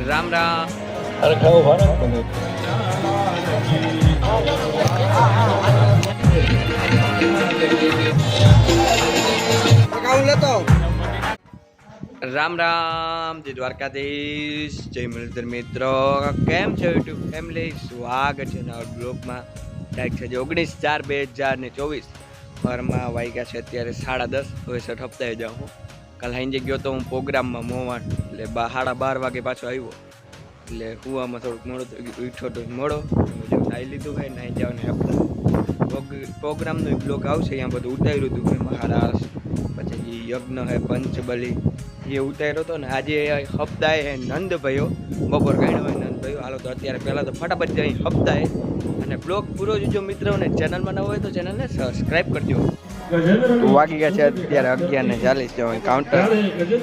રામ રામ. અરે ખાવ ભારત બને રામ રામ. જય દ્વારકાધીશ. જય મુરલીધર મિત્રો. કેમ છે યુટ્યુબ ફેમિલી? સ્વાગત છે નવા બ્લોગમાં. તારીખ છે 19/4/2024. ઘરમાં વાગ્યા છે અત્યારે 10:30. હવે હપ્તાએ જાઉં હું. કાલ હાંજે ગયો તો હું પ્રોગ્રામમાં મોવાણ, એટલે 12:30 વાગે પાછો આવ્યો. એટલે હુવામાં થોડુંક મોડો થઈ ગયું, ઉઠ્યો તો મોડો. નાહી લીધું હોય, નાહી જાવ ને આપણે પ્રોગ્રામનો એક બ્લોગ આવશે, અહીંયા બધું ઉતાર્યું હતું હોય. મહારાષ્ટ્ર પછી યજ્ઞ હે પંચબલી એ ઉતાર્યો હતો ને. આજે હપ્તાએ હે નંદભાઈઓ, બપોર કાઢ્યો હોય નંદભાઈઓ. હાલો તો અત્યારે પહેલાં તો ફટાફટ જઈ હપ્તાએ, અને બ્લોગ પૂરો જોજો મિત્રોને. ચેનલમાં ન હોય તો ચેનલને સબસ્ક્રાઈબ કરજો. વાગી ગયા છે અત્યારે 11:40. કાઉન્ટર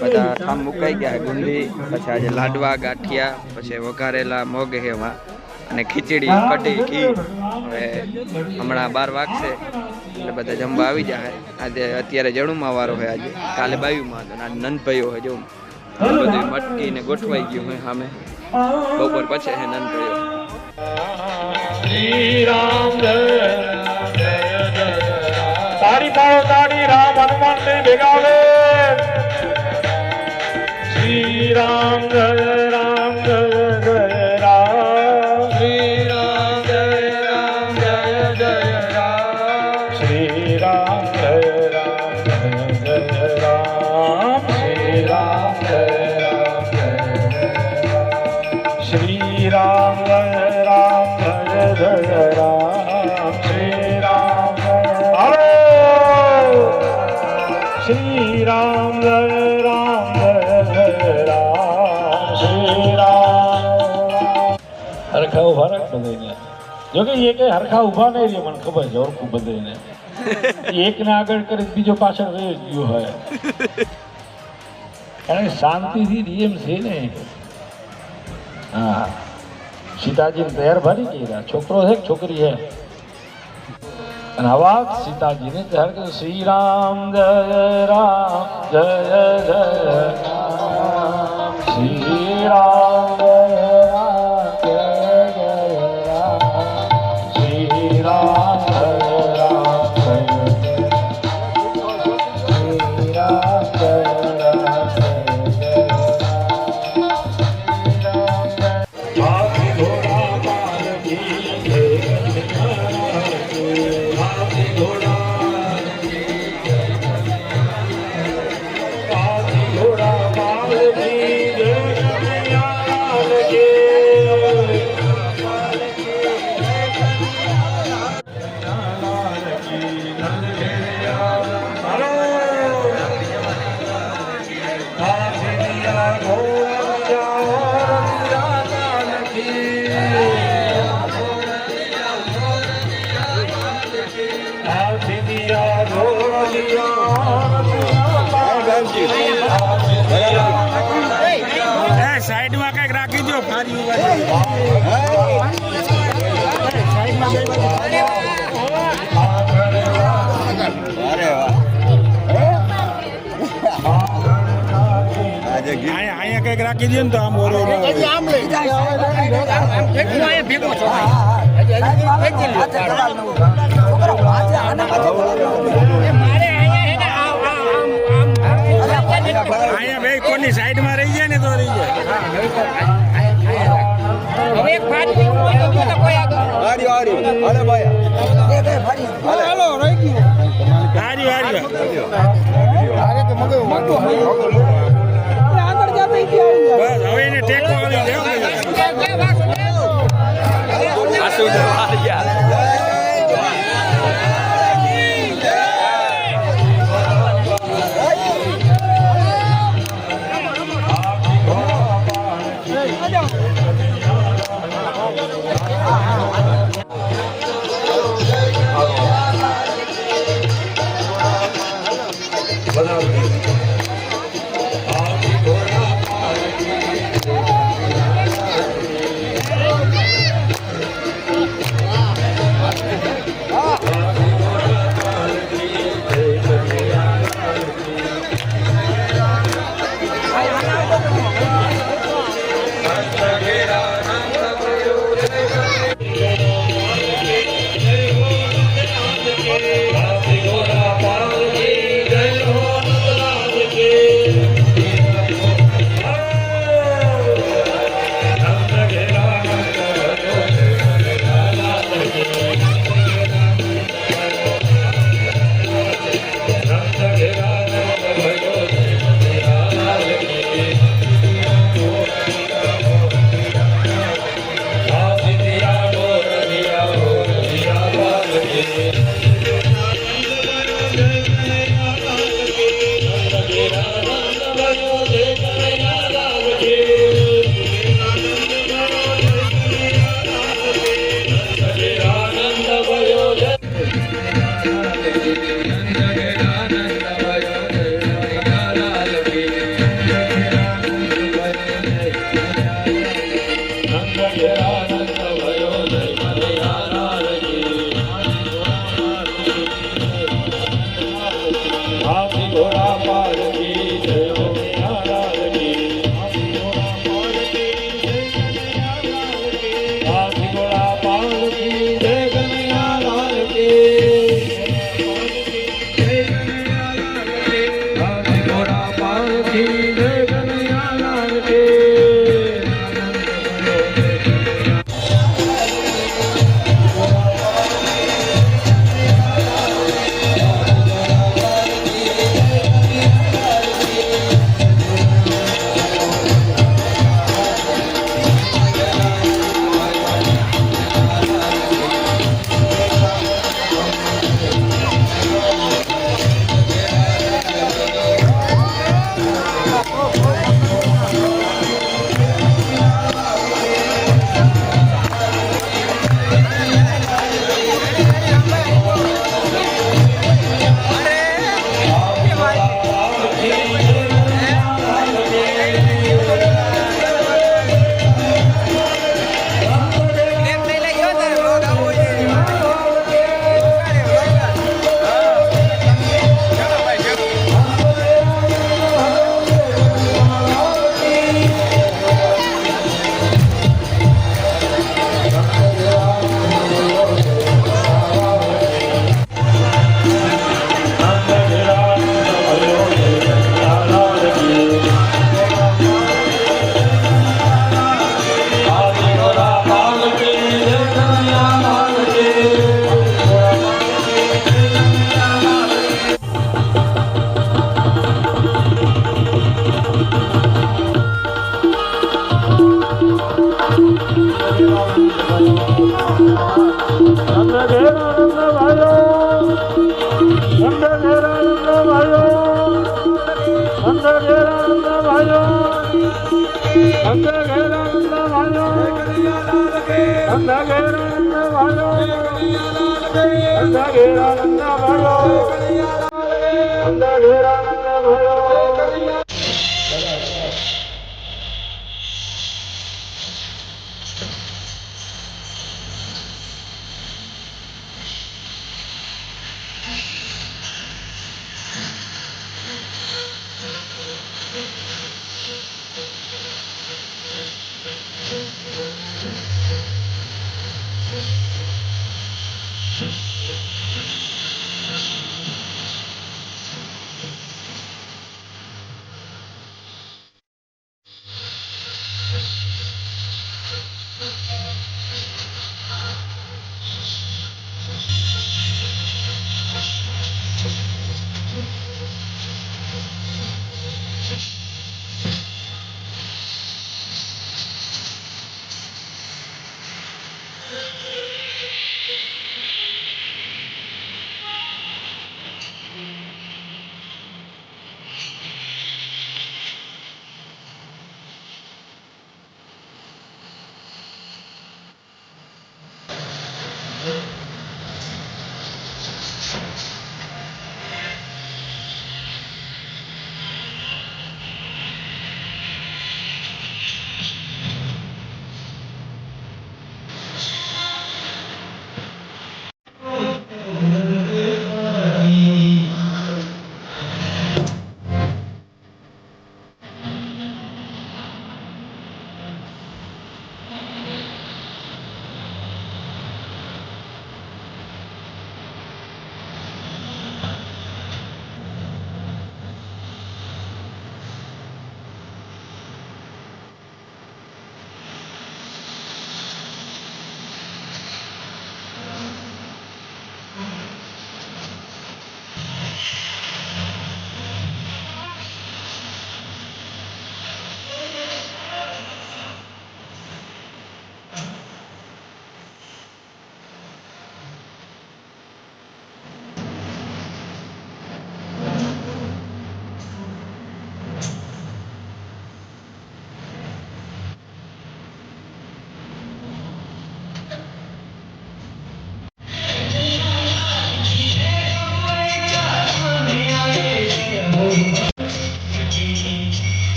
બધા ઠામ મુકાઈ ગયા. ગુંદી પછી આજે લાડવા ગાંઠિયા, પછી વઘારેલા મગ હેવા અને ખીચડી કઢી ઘી. હવે હમણાં 12 વાગશે એટલે બધા જમવા આવી જાય. આજે અત્યારે જણુમાં વારો હોય, આજે કાલે બાયુમાં હતો, આજે નંદભાઈઓ હોય. જો બધું મટકી ને ગોઠવાઈ ગયું હોય સામે. બપોર પછી હે નંદભાઈઓ. તારી પાડો તારી રામ હનુમાન ને ભેગાવે. શ્રી રામ જય રામ જય જય રામ. શ્રી રામ જય રામ જય જય રામ. શ્રી રામ જય રામ જય જય રામ. શ્રી રામ જય રામ જય જય. શ્રી રામ જય રામ જય જય રામ. શ્રી રામ श्री राम जय राम जय जय राम. श्री राम हरखा उभा राख बधाઈને. જો કે એ કઈ હરખા ઉભા નહીં રે, મને ખબર છે ઓળખું બધાઈને. એક ને આગળ કરી બીજો પાછળ રહી ગયો હોય, કારણ કે શાંતિથી નિયમ છે ને. હા, સીતાજીને તૈયાર ભરી ગયા. છોકરો છે છોકરી છે? અને આવા સીતાજીને તૈયાર કરે. શ્રી રામ જય રામ જય જય રામ. શ્રી રામ જય રામ જય જય રામ. શ્રી રામ જય રામ જય શ્રી રામ જય રામ જય હાથી ઘોડા પાલકી સાઈડ માં કઈક રાખી દો. અહીંયા કઈક રાખી દે ને તો આમ ઓરો અહીંયા ભાઈ કોની સાઈડ માં રહી જાય ને તો રહી જાય. બસ હવે એને ટેકો આવી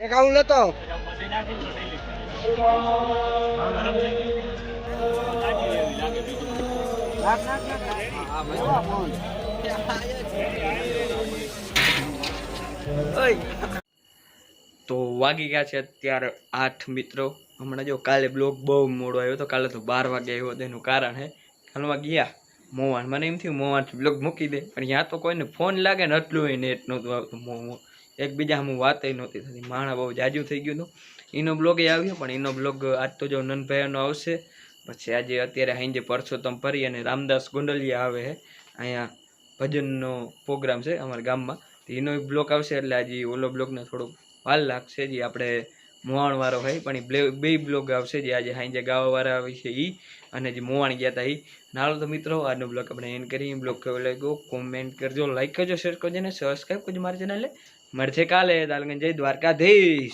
એક આવું લેતો તો વાગી ગયા છે અત્યારે 8 મિત્રો. હમણાં જો કાલે બ્લોગ બહુ મોડો આવ્યો તો, કાલે તો 12 વાગે આવ્યો. તેનું કારણ હે હાલમાં ગયા મોવાન. મને એમ થયું મોવાનથી બ્લોગ મૂકી દે, પણ ત્યાં તો કોઈને ફોન લાગે ને એટલું નેટ નહોતું આવતું. એકબીજા હું વાત નહોતી થતી. માણા બહુ જાજુ થઈ ગયું હતું. એનો બ્લોગ એ આવ્યો, પણ એનો બ્લોગ આજ તો જો નનભાઈનો આવશે. પછી આજે અત્યારે હાંજે પરસોત્તમ પરી અને રામદાસ ગોંડલિયા આવે છે. અહીંયા ભજનનો પ્રોગ્રામ છે અમારા ગામમાં, તો એનો એક બ્લોગ આવશે. એટલે આજે ઓલો બ્લોગને થોડુંક વાર લાગશે. જે આપણે મોવાણવાળો હોય પણ એ બે બ્લોગ આવશે. જે આજે હાંજે ગાવાવાળા આવે છે એ, અને જે મોવાણ ગયા હતા એ. નાલો તો મિત્રો આજનો બ્લોગ આપણે એન્ડ કરીએ. બ્લોગ કેવો લાગ્યો કોમેન્ટ કરજો, લાઈક કરજો, શેર કરજો ને સબસ્ક્રાઈબ કરજો મારી ચેનલને. મળશે કાલે. તાલગન જય દ્વારકાધીશ.